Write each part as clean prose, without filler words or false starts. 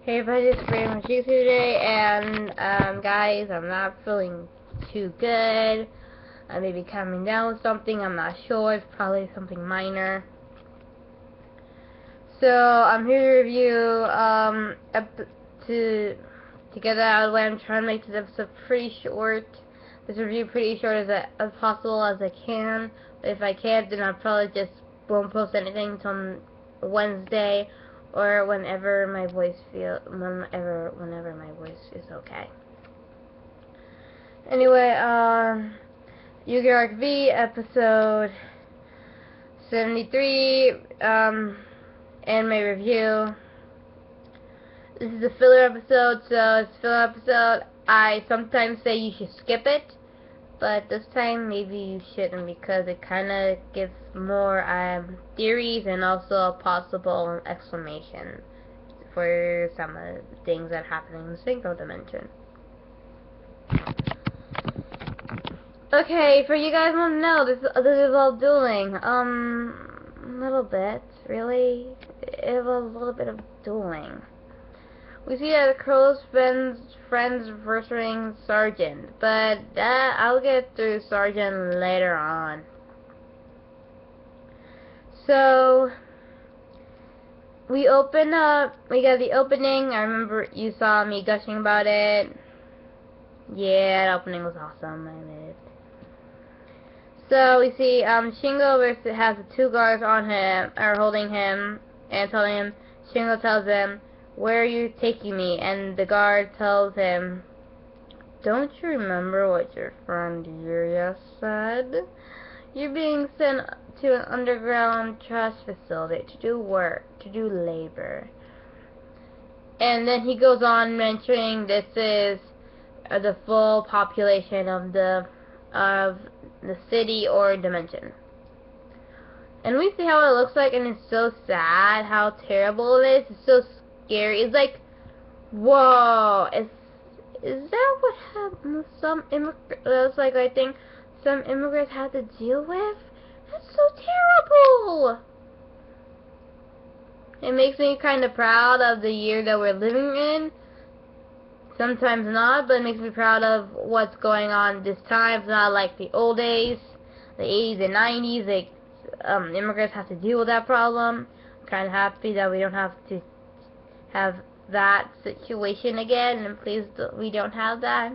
Hey everybody, it's Brandon Juicy today, and guys, I'm not feeling too good. I may be coming down with something, I'm not sure, it's probably something minor. So, I'm here to review, to get that out of the way. I'm trying to make this episode pretty short, this review pretty short as possible as I can, but if I can't, then I'll probably just won't post anything until Wednesday, or whenever my voice is okay. Anyway, Yu-Gi-Oh! Arc V episode 73, anime review. This is a filler episode, so it's a filler episode. I sometimes say you should skip it, but this time maybe you shouldn't, because it kind of gives more theories and also a possible explanation for some of the things that happen in the Synchro Dimension. Okay, for you guys want to know, this is all dueling. A little bit, really. It was a little bit of dueling. We see that Crow's friends versus Sergeant, but that I'll get through Sergeant later on. So we open up. We got the opening. I remember you saw me gushing about it. Yeah, that opening was awesome. I admit. So we see Shingo has the two guards on him, or holding him, and telling him. Shingo tells him, "Where are you taking me?" And the guard tells him, "Don't you remember what your friend Yuria said? You're being sent to an underground trash facility to do work, to do labor." And then he goes on mentioning this is the full population of the city or dimension. And we see how it looks like, and it's so sad how terrible it is. It's so scary. It's like, whoa, is that what happened? Some immigrants, like, I think some immigrants have to deal with? That's so terrible. It makes me kind of proud of the year that we're living in. Sometimes not, but it makes me proud of what's going on this time. It's not like the old days, the 80s and 90s. Like, immigrants have to deal with that problem. I'm kind of happy that we don't have to have that situation again, and please, we don't have that.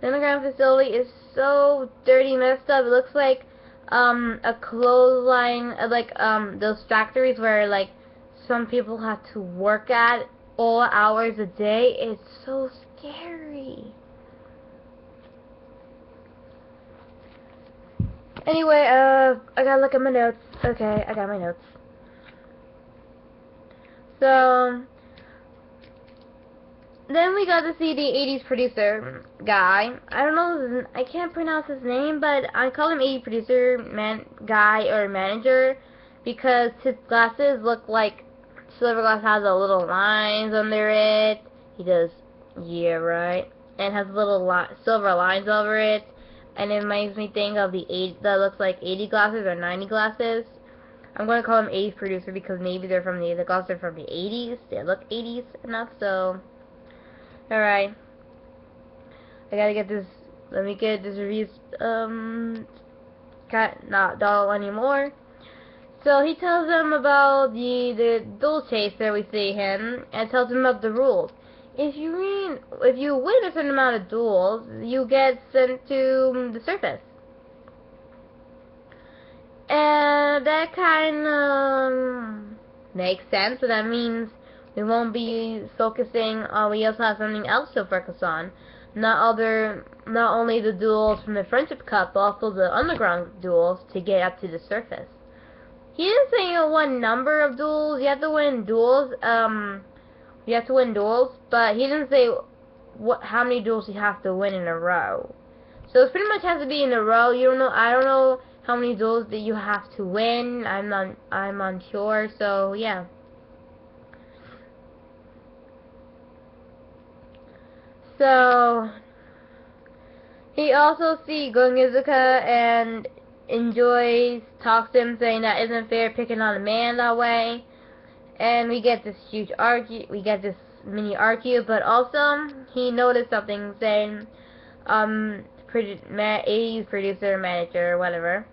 The underground facility is so dirty, messed up. It looks like a clothesline, like those factories where like some people have to work at all hours a day. It's so scary. Anyway, I gotta look at my notes. Okay, I got my notes. So then we got to see the 80s producer guy. I don't know, I can't pronounce his name, but I call him 80s producer guy or manager because his glasses look like Silver Glass has a little lines under it. He does, yeah, right, and has little silver lines over it, and it makes me think of the 80 that looks like 80 glasses or 90 glasses. I'm going to call him 80s producer because maybe they're from the glasses are from the 80s. They look 80s enough, so. Alright. I gotta get this. Let me get this review. Not dull anymore. So he tells them about the duel chase that we see him, and tells them about the rules. If you win a certain amount of duels, you get sent to the surface. And that kind of makes sense. So that means we won't be focusing on, we also have something else to focus on. Not only the duels from the Friendship Cup, but also the underground duels to get up to the surface. He didn't say what number of duels. You have to win duels. You have to win duels, but he didn't say how many duels you have to win in a row. So it pretty much has to be in a row. You don't know. I don't know how many duels that you have to win. I'm unsure. So yeah. So he also sees Gongizuka and talks to him, saying that isn't fair picking on a man that way. And we get this huge argue, we get this mini argue, but also he noticed something saying, AU's producer, manager, whatever,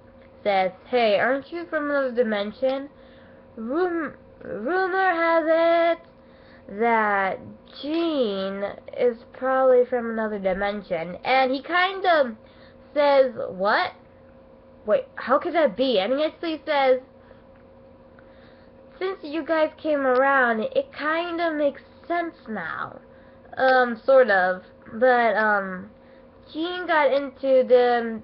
says, "Hey, aren't you from another dimension? Rumor has it that Gene is probably from another dimension." And he kind of says, "What? Wait, how could that be?" And he actually says, "Since you guys came around, it kind of makes sense now." Sort of. But, Gene got into the,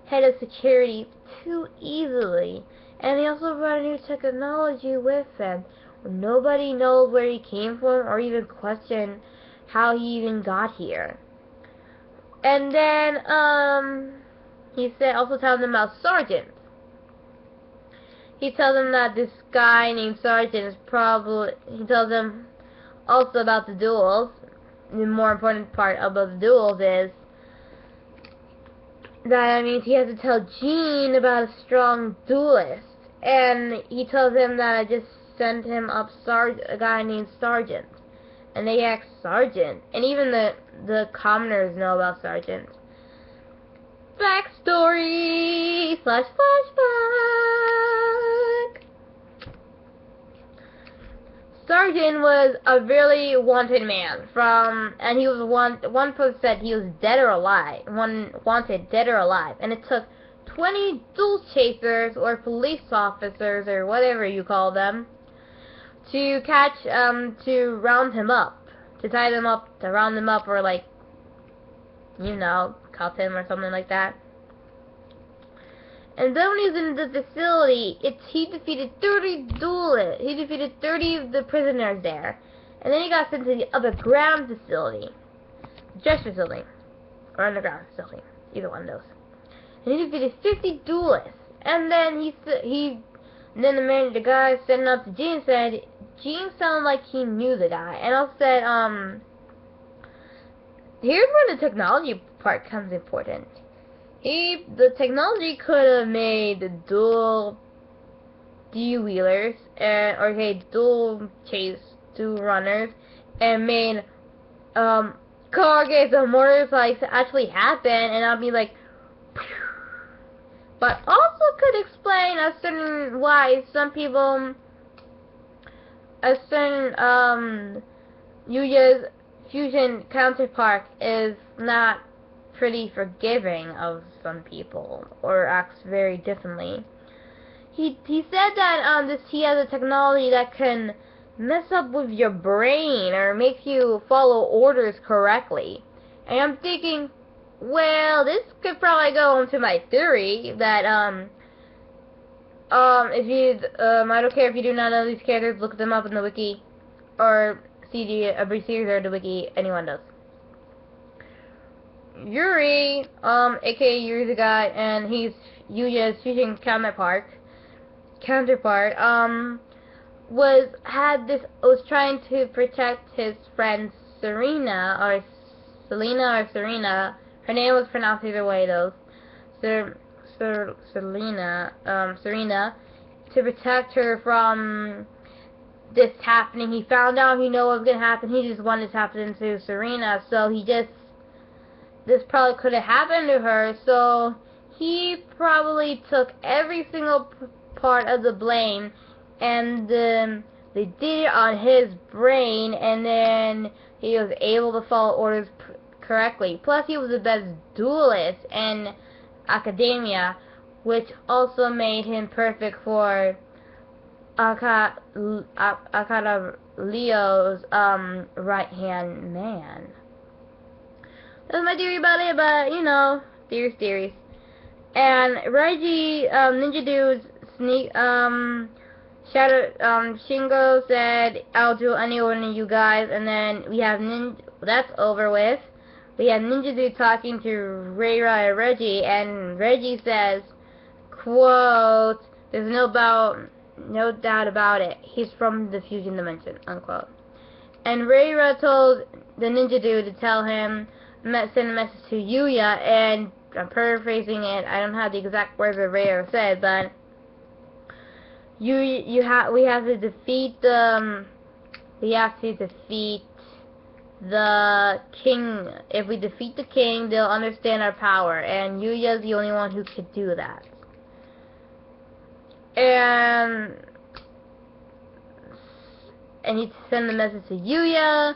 head of security too easily. And he also brought new technology with him. Nobody knows where he came from or even question how he even got here. And then, he said, also telling them about Sergeant. He tells them that this guy named Sergeant is probably, he tells them also about the duels. The more important part about the duels is that means he has to tell Gene about a strong duelist. And he tells him that I just sent him up a guy named Sergeant. And they ask Sergeant. And even the commoners know about Sergeant. Backstory / flashback. Sergeant was a really wanted man and he was one person said he was dead or alive. One wanted dead or alive. And it took 20 duel chasers or police officers or whatever you call them to to round him up, to tie them up, to round him up, or like, you know, cuff him or something like that. And then when he was in the facility, he defeated 30 duelists. He defeated 30 of the prisoners there. And then he got sent to the underground facility. Just facility. Or underground facility. Either one of those. And he defeated 50 duelists. And then the guy sitting up to Gene said, Gene sounded like he knew the guy. And also said, here's where the technology part comes important. The technology could have made the dual D-wheelers, dual runners, and made, car games and motorcycles actually happen, and I'll be like, but also could explain why some people, Yuya's fusion counterpart is not pretty forgiving of some people, or acts very differently. He said that he has a technology that can mess up with your brain or make you follow orders correctly. And I'm thinking, well, this could probably go into my theory that if you I don't care if you do not know these characters, look them up in the wiki or see the series or the wiki. Anyone does. Yuri, aka Yuri the guy, and he's Yuya's fusion counterpart, was trying to protect his friend Serena, or Selena, or Serena. Her name was pronounced either way though. Serena, to protect her from this happening. He found out he knew what was gonna happen. He just wanted this to happen to Serena, so this probably could have happened to her, so he probably took every single part of the blame, and they did it on his brain, and then he was able to follow orders correctly. Plus, he was the best duelist in academia, which also made him perfect for Akata Leo's right-hand man. That's my theory about it, but, you know, theories. And Reggie, Ninja Dude's Shingo said, I'll do any one of you guys, and then we have that's over with. We have Ninja Dude talking to Reira and Reggie, and Reggie says, quote, there's no doubt about it, he's from the fusion dimension, unquote. And Reira told the Ninja Dude to tell him, send a message to Yuya, and I'm paraphrasing it, I don't have the exact words that Reira said, but we have to defeat the the king. If we defeat the king, they'll understand our power, and Yuya's the only one who could do that. And you send the message to Yuya.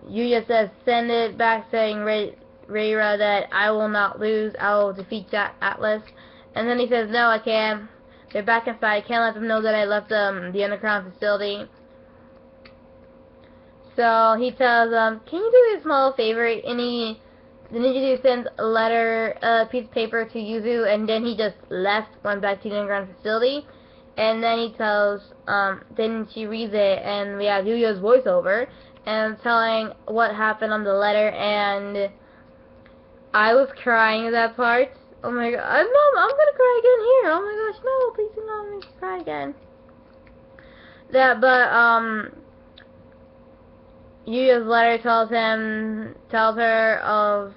Yuya says, send it back saying, Reira, that I will not lose, I will defeat Atlas. And then he says, no, I can't. They're back inside. I can't let them know that I left the underground facility. So he tells them, can you do me a small favor? And the ninja dude sends a letter, a piece of paper to Yuzu, and then he just went back to the underground facility. And then he tells, then she reads it, and we have Yuya's voiceover, and telling what happened on the letter, and I was crying at that part. Oh my god, Mom, I'm gonna cry again here. Oh my gosh, no, please do not make me cry again. Yuya's letter tells her of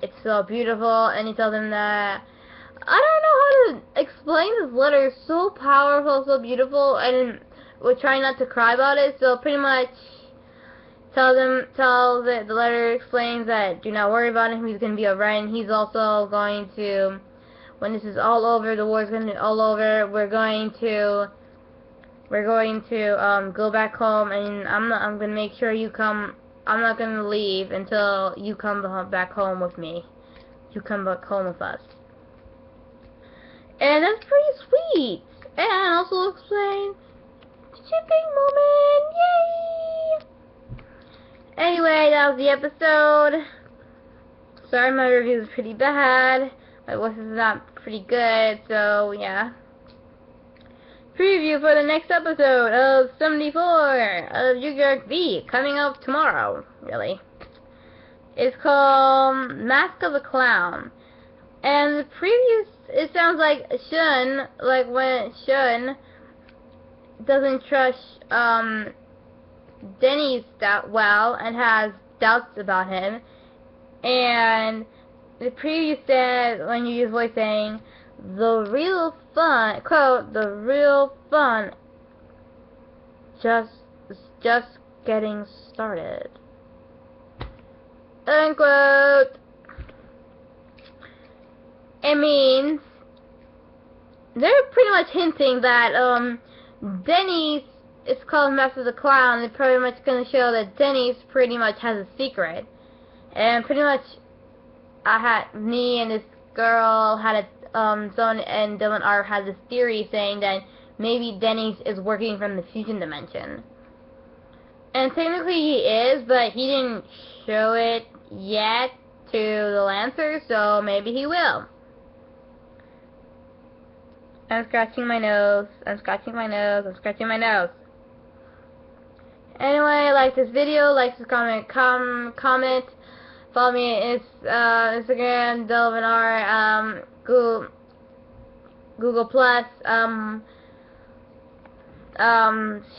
it's so beautiful, and he tells him that I don't know how to explain this letter. It's so powerful, so beautiful, and we're trying not to cry about it. So pretty much the letter explains that do not worry about him. He's gonna be alright, and he's also going to, when this is all over, the war's gonna be all over. We're going to go back home, and I'm gonna make sure you come. I'm not gonna leave until you come back home with me. You come back home with us. And that's pretty sweet. And also explain the shipping moment. Yay! Anyway, that was the episode. Sorry, my review is pretty bad. My voice is not pretty good, so yeah. Preview for the next episode of 74 of Yu-Gi-Oh! V, coming up tomorrow, really. It's called Mask of the Clown. And the preview, it sounds like Shun, like when Shun doesn't trust Dennis that well and has doubts about him. And the preview said, when you use voice saying, the real fun, quote, the real fun just getting started, unquote. It means they're pretty much hinting that Dennis is called Master of the Clown. They're pretty much going to show that Dennis pretty much has a secret, and pretty much me and this girl had a Zone and Dylan R had this theory saying that maybe Dennis is working from the fusion dimension. And technically he is, but he didn't show it yet to the Lancer, so maybe he will. I'm scratching my nose. I'm scratching my nose. I'm scratching my nose. Anyway, like this video, like this comment, comment. Follow me on Instagram, Delvin R, Google Plus,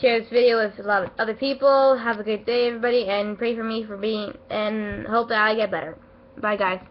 share this video with a lot of other people. Have a good day, everybody, and pray for me and hope that I get better. Bye, guys.